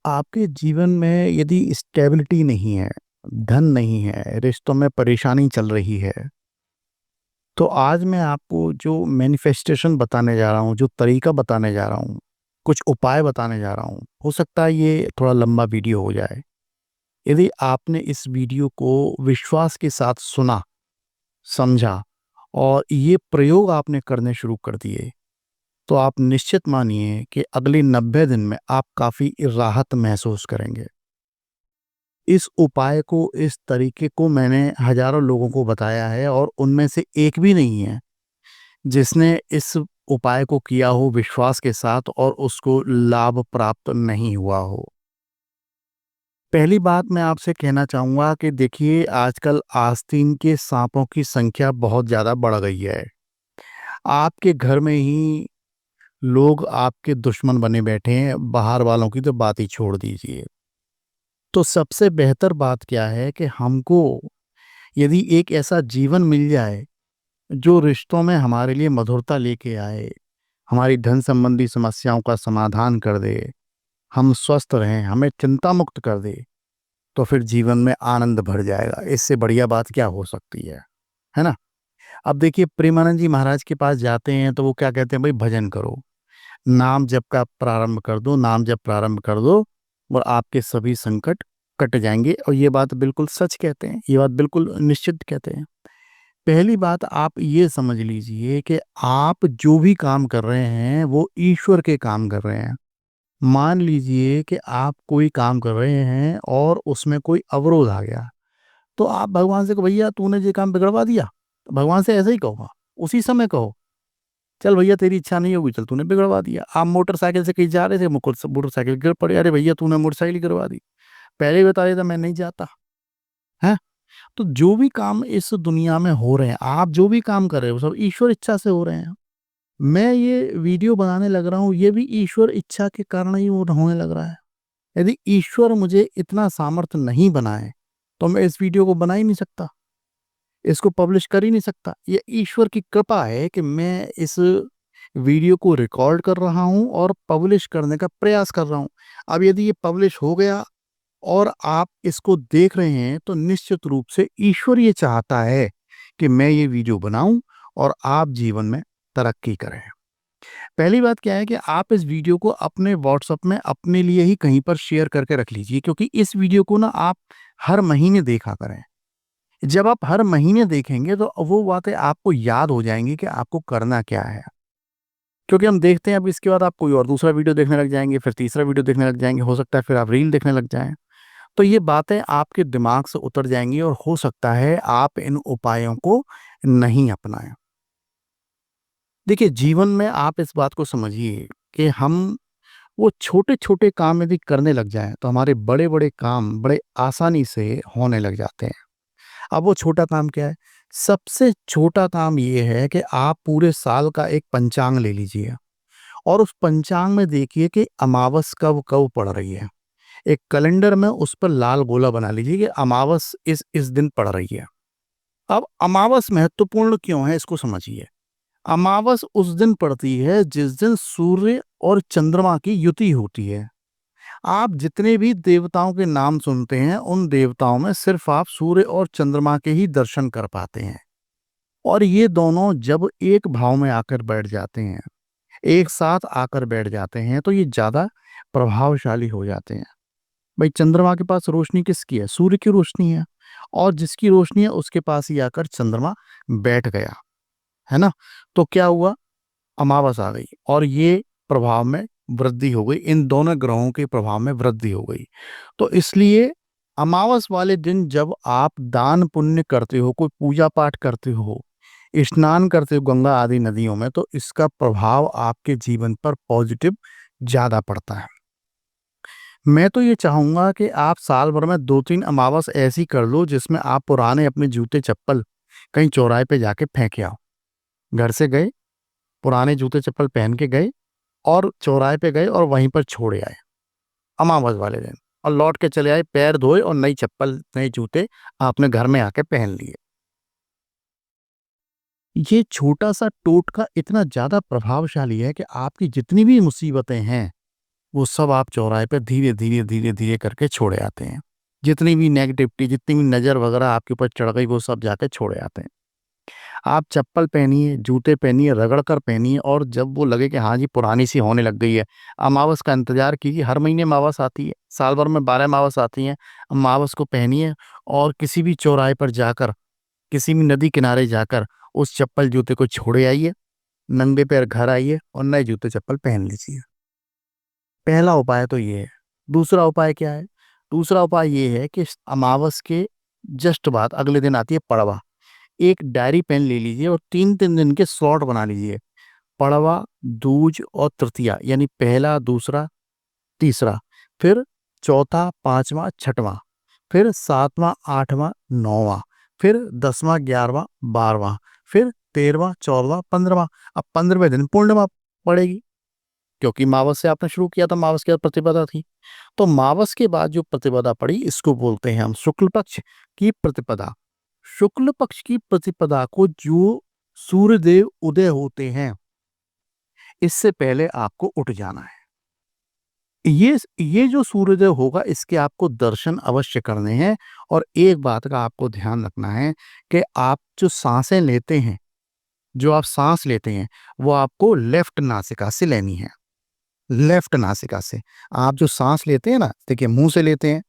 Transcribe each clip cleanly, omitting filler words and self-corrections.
आपके जीवन में यदि स्टेबिलिटी नहीं है, धन नहीं है, रिश्तों में परेशानी चल रही है, तो आज मैं आपको जो मैनिफेस्टेशन बताने जा रहा हूँ, जो तरीका बताने जा रहा हूँ, कुछ उपाय बताने जा रहा हूँ, हो सकता है ये थोड़ा लंबा वीडियो हो जाए। यदि आपने इस वीडियो को विश्वास के साथ सुना, समझा और ये प्रयोग आपने करने शुरू कर दिए, तो आप निश्चित मानिए कि अगले 90 दिन में आप काफ़ी राहत महसूस करेंगे। इस उपाय को, इस तरीके को मैंने हज़ारों लोगों को बताया है और उनमें से एक भी नहीं है, जिसने इस उपाय को किया हो विश्वास के साथ और उसको लाभ प्राप्त नहीं हुआ हो। पहली बात मैं आपसे कहना चाहूँगा कि देखिए आजकल आस्तीन के साँपों की संख्या बहुत ज़्यादा बढ़ गई है। आपके घर में ही लोग आपके दुश्मन बने बैठे हैं, बाहर वालों की तो बात ही छोड़ दीजिए। तो सबसे बेहतर बात क्या है कि हमको यदि एक ऐसा जीवन मिल जाए जो रिश्तों में हमारे लिए मधुरता लेके आए, हमारी धन संबंधी समस्याओं का समाधान कर दे, हम स्वस्थ रहें, हमें चिंता मुक्त कर दे, तो फिर जीवन में आनंद भर जाएगा। इससे बढ़िया बात क्या हो सकती है ना? अब देखिए प्रेमानंद जी महाराज के पास जाते हैं तो वो क्या कहते हैं, भाई भजन करो, नाम जप का प्रारंभ कर दो, नाम जप प्रारंभ कर दो और आपके सभी संकट कट जाएंगे। और ये बात बिल्कुल सच कहते हैं, ये बात बिल्कुल निश्चित कहते हैं। पहली बात आप ये समझ लीजिए कि आप जो भी काम कर रहे हैं वो ईश्वर के काम कर रहे हैं। मान लीजिए कि आप कोई काम कर रहे हैं और उसमें कोई अवरोध आ गया, तो आप भगवान से कहो भैया तूने ये काम बिगड़वा दिया। तो भगवान से ऐसे ही कहो, उसी समय कहो, चल भैया तेरी इच्छा नहीं होगी, चल तूने बिगड़वा दिया। आप मोटरसाइकिल से कहीं जा रहे थे, मोटरसाइकिल गिर पड़ी, अरे भैया तूने मोटरसाइकिल गिरवा दी, पहले ही बता देता मैं नहीं जाता। है, तो जो भी काम इस दुनिया में हो रहे हैं, आप जो भी काम कर रहे हो सब ईश्वर इच्छा से हो रहे हैं। मैं ये वीडियो बनाने लग रहा हूँ, ये भी ईश्वर इच्छा के कारण ही वो होने लग रहा है। यदि ईश्वर मुझे इतना सामर्थ्य नहीं बनाए, तो मैं इस वीडियो को बना ही नहीं सकता, इसको पब्लिश कर ही नहीं सकता। ये ईश्वर की कृपा है कि मैं इस वीडियो को रिकॉर्ड कर रहा हूँ और पब्लिश करने का प्रयास कर रहा हूँ। अब यदि ये पब्लिश हो गया और आप इसको देख रहे हैं, तो निश्चित रूप से ईश्वर ये चाहता है कि मैं ये वीडियो बनाऊं और आप जीवन में तरक्की करें। पहली बात क्या है कि आप इस वीडियो को अपने व्हाट्सएप में अपने लिए ही कहीं पर शेयर करके रख लीजिए, क्योंकि इस वीडियो को ना आप हर महीने देखा करें। जब आप हर महीने देखेंगे तो वो बातें आपको याद हो जाएंगी कि आपको करना क्या है। क्योंकि हम देखते हैं अब इसके बाद आप कोई और दूसरा वीडियो देखने लग जाएंगे, फिर तीसरा वीडियो देखने लग जाएंगे, हो सकता है फिर आप रील देखने लग जाएं। तो ये बातें आपके दिमाग से उतर जाएंगी और हो सकता है आप इन उपायों को नहीं अपनाएं। देखिए जीवन में आप इस बात को समझिए कि हम वो छोटे-छोटे काम यदि करने लग जाएँ, तो हमारे बड़े-बड़े काम बड़े आसानी से होने लग जाते हैं। अब वो छोटा काम क्या है? सबसे छोटा काम ये है कि आप पूरे साल का एक पंचांग ले लीजिए और उस पंचांग में देखिए कि अमावस कब-कब पड़ रही है। एक कैलेंडर में उस पर लाल गोला बना लीजिए कि अमावस इस दिन पड़ रही है। अब अमावस महत्वपूर्ण क्यों है, इसको समझिए। अमावस उस दिन पड़ती है जिस दिन सूर्य और चंद्रमा की युति होती है। आप जितने भी देवताओं के नाम सुनते हैं, उन देवताओं में सिर्फ आप सूर्य और चंद्रमा के ही दर्शन कर पाते हैं। और ये दोनों जब एक भाव में आकर बैठ जाते हैं, एक साथ आकर बैठ जाते हैं, तो ये ज़्यादा प्रभावशाली हो जाते हैं। भाई चंद्रमा के पास रोशनी किसकी है? सूर्य की रोशनी है। और जिसकी रोशनी है उसके पास ही आकर चंद्रमा बैठ गया, है ना? तो क्या हुआ? अमावस आ गई और ये प्रभाव में वृद्धि हो गई, इन दोनों ग्रहों के प्रभाव में वृद्धि हो गई। तो इसलिए अमावस वाले दिन जब आप दान पुण्य करते हो, कोई पूजा पाठ करते हो, स्नान करते हो गंगा आदि नदियों में, तो इसका प्रभाव आपके जीवन पर पॉजिटिव ज़्यादा पड़ता है। मैं तो ये चाहूँगा कि आप साल भर में 2-3 अमावस ऐसी कर लो जिसमें आप पुराने अपने जूते-चप्पल कहीं चौराहे पे जाके फेंक आओ। घर से गए, पुराने जूते-चप्पल पहन के गए और चौराहे पे गए और वहीं पर छोड़ आए, अमावस वाले दिन, और लौट के चले आए, पैर धोए और नई चप्पल, नए जूते आपने घर में आके पहन लिए। ये छोटा-सा टोटका इतना ज़्यादा प्रभावशाली है कि आपकी जितनी भी मुसीबतें हैं, वो सब आप चौराहे पे धीरे धीरे धीरे धीरे करके छोड़े आते हैं। जितनी भी नेगेटिविटी, जितनी भी नज़र वगैरह आपके ऊपर चढ़ गई, वो सब जाके छोड़े आते हैं। आप चप्पल पहनिए, जूते पहनिए, रगड़ कर पहनिए, और जब वो लगे कि हाँ जी पुरानी सी होने लग गई है, अमावस का इंतजार कीजिए। हर महीने अमावस आती है, साल भर में 12 अमावस आती हैं। अमावस को पहनिए और किसी भी चौराहे पर जाकर, किसी भी नदी किनारे जाकर उस चप्पल जूते को छोड़े आइए, नंगे पैर घर आइए और नए जूते चप्पल पहन लीजिए। पहला उपाय तो ये है। दूसरा उपाय क्या है? दूसरा उपाय ये है कि अमावस के जस्ट बाद अगले दिन आती है पड़वा। एक डायरी पेन ले लीजिए और 3-3 दिन के स्लॉट बना लीजिए। पड़वा, दूज और तृतीया, यानी पहला, दूसरा, तीसरा, फिर चौथा, पांचवा, छठवां, फिर सातवां, आठवां, नौवां, फिर 10वां, 11वां, 12वां, फिर 13वां, 14वां, 15वां। अब 15वें दिन पूर्णिमा पड़ेगी, क्योंकि मावस से आपने शुरू किया था, मावस के बाद प्रतिपदा थी। तो मावस के बाद जो प्रतिपदा पड़ी, इसको बोलते हैं हम शुक्ल पक्ष की प्रतिपदा। शुक्ल पक्ष की प्रतिपदा को जो सूर्यदेव उदय होते हैं, इससे पहले आपको उठ जाना है। ये जो सूर्योदय होगा, इसके आपको दर्शन अवश्य करने हैं। और एक बात का आपको ध्यान रखना है कि आप जो सांसें लेते हैं, जो आप सांस लेते हैं, वो आपको लेफ्ट नासिका से लेनी है। लेफ्ट नासिका से आप जो सांस लेते हैं ना, देखिए मुंह से लेते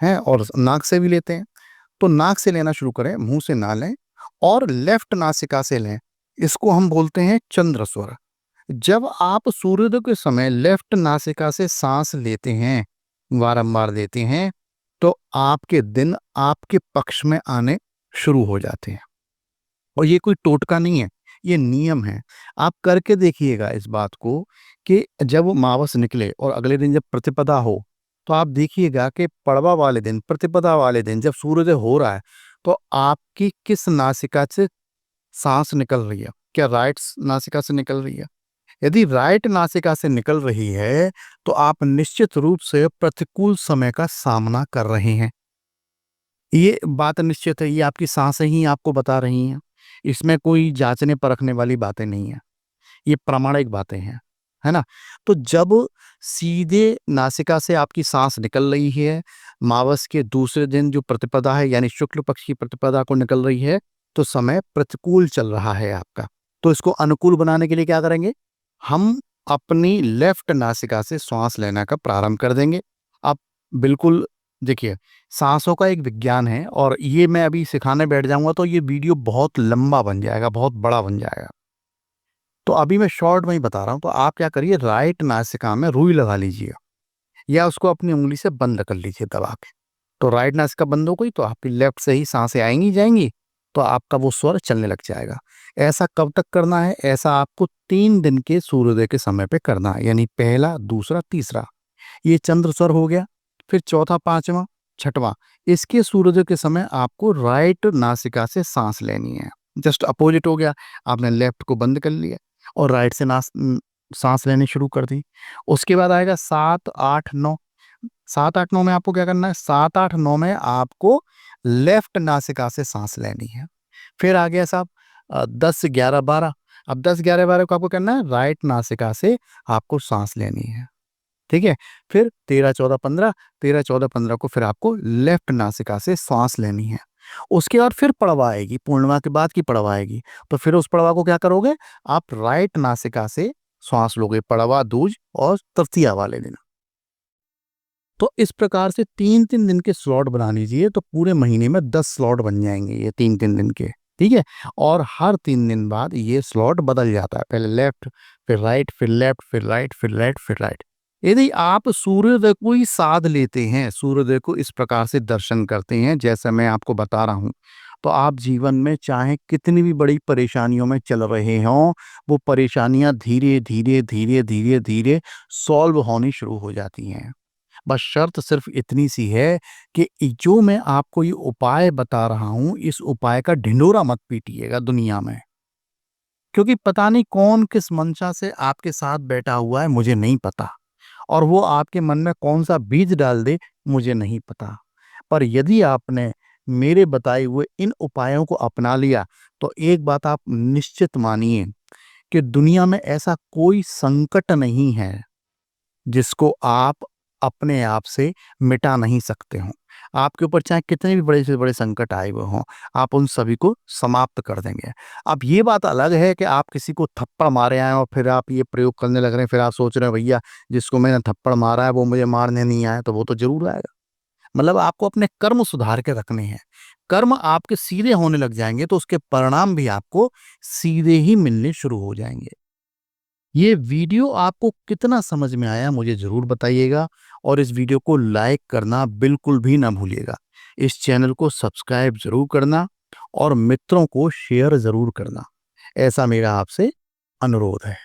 हैं और नाक से भी लेते हैं। तो नाक से लेना शुरू करें, मुंह से ना लें, और लेफ्ट नासिका से लें। इसको हम बोलते हैं चंद्र स्वर। जब आप सूर्योदय के समय लेफ्ट नासिका से सांस लेते हैं, बारंबार लेते हैं, तो आपके दिन आपके पक्ष में आने शुरू हो जाते हैं। और ये कोई टोटका नहीं है, ये नियम है। आप करके देखिएगा इस बात को कि जब मावस निकले और अगले दिन जब प्रतिपदा हो, तो आप देखिएगा कि पड़वा वाले दिन, प्रतिपदा वाले दिन जब सूर्योदय हो रहा है, तो आपकी किस नासिका से सांस निकल रही है? क्या राइट नासिका से निकल रही है? यदि राइट नासिका से निकल रही है, तो आप निश्चित रूप से प्रतिकूल समय का सामना कर रहे हैं। ये बात निश्चित है, ये आपकी सांसें ही आपको बता रही हैं। इसमें कोई जांचने परखने वाली बातें नहीं है, ये प्रामाणिक बातें हैं, है ना? तो जब सीधे नासिका से आपकी सांस निकल रही है, मावस के दूसरे दिन जो प्रतिपदा है, यानी शुक्ल पक्ष की प्रतिपदा को निकल रही है, तो समय प्रतिकूल चल रहा है आपका। तो इसको अनुकूल बनाने के लिए क्या करेंगे? हम अपनी लेफ्ट नासिका से श्वास लेना का प्रारंभ कर देंगे। आप बिल्कुल देखिए, सांसों का एक विज्ञान है, और ये मैं अभी सिखाने बैठ जाऊंगा तो ये वीडियो बहुत लंबा बन जाएगा, बहुत बड़ा बन जाएगा। तो अभी मैं शॉर्ट में ही बता रहा हूँ। तो आप क्या करिए, राइट नासिका में रुई लगा लीजिए, या उसको अपनी उंगली से बंद कर लीजिए दबा के। तो राइट नासिका बंद हो गई, तो आपकी लेफ्ट से ही सांसें आएंगी जाएंगी, तो आपका वो स्वर चलने लग जाएगा। ऐसा कब तक करना है? ऐसा आपको 3 दिन के सूर्योदय के समय पे करना है, यानी पहला, दूसरा, तीसरा। ये चंद्र स्वर हो गया। फिर चौथा, पांचवा, छठवां, इसके सूर्योदय के समय आपको राइट नासिका से सांस लेनी है। जस्ट अपोजिट हो गया, आपने लेफ्ट को बंद कर लिया और राइट से सांस लेनी शुरू कर दी। उसके बाद आएगा 7, 8, 9। 7, 8, 9 में आपको क्या करना है? 7, 8, 9 में आपको लेफ्ट नासिका से सांस लेनी है। फिर आ गया साहब 10, 11, 12। अब 10, 11, 12 को आपको करना है राइट नासिका से आपको सांस लेनी है। ठीक है? फिर 13, 14, 15, 13, 14, 15 को फिर आपको लेफ्ट नासिका से सांस लेनी है। उसके बाद फिर पड़वा आएगी, पूर्णिमा के बाद की पड़वा आएगी। तो फिर उस पड़वा को क्या करोगे? आप राइट नासिका से श्वास लोगे, पड़वा, दूज और तृतीया वाले दिन। तो इस प्रकार से 3-3 दिन के स्लॉट बना लीजिए, तो पूरे महीने में 10 स्लॉट बन जाएंगे ये 3-3 दिन के। ठीक है? और हर 3 दिन बाद ये स्लॉट बदल जाता है, पहले लेफ्ट, फिर राइट, फिर लेफ्ट, फिर राइट, फिर राइट, फिर राइट। यदि आप सूर्योदय को ही साध लेते हैं, सूर्योदय को इस प्रकार से दर्शन करते हैं जैसे मैं आपको बता रहा हूं, तो आप जीवन में चाहे कितनी भी बड़ी परेशानियों में चल रहे हों, वो परेशानियां धीरे धीरे धीरे धीरे धीरे सॉल्व होनी शुरू हो जाती हैं। बस शर्त सिर्फ इतनी सी है कि जो मैं आपको ये उपाय बता रहा हूं, इस उपाय का ढिंढोरा मत पीटिएगा दुनिया में, क्योंकि पता नहीं कौन किस मंशा से आपके साथ बैठा हुआ है, मुझे नहीं पता। और वो आपके मन में कौन सा बीज डाल दे, मुझे नहीं पता। पर यदि आपने मेरे बताए हुए इन उपायों को अपना लिया, तो एक बात आप निश्चित मानिए कि दुनिया में ऐसा कोई संकट नहीं है, जिसको आप अपने आप से मिटा नहीं सकते हो। आपके ऊपर चाहे कितने भी बड़े से बड़े संकट आए हुए हों, आप उन सभी को समाप्त कर देंगे। अब ये बात अलग है कि आप किसी को थप्पड़ मारे आए और फिर आप ये प्रयोग करने लग रहे हैं, फिर आप सोच रहे हैं भैया जिसको मैंने थप्पड़ मारा है वो मुझे मारने नहीं आया, तो वो तो ज़रूर आएगा। मतलब आपको अपने कर्म सुधार के रखने हैं। कर्म आपके सीधे होने लग जाएँगे तो उसके परिणाम भी आपको सीधे ही मिलने शुरू हो जाएँगे। ये वीडियो आपको कितना समझ में आया मुझे ज़रूर बताइएगा और इस वीडियो को लाइक करना बिल्कुल भी ना भूलिएगा। इस चैनल को सब्सक्राइब ज़रूर करना और मित्रों को शेयर ज़रूर करना। ऐसा मेरा आपसे अनुरोध है।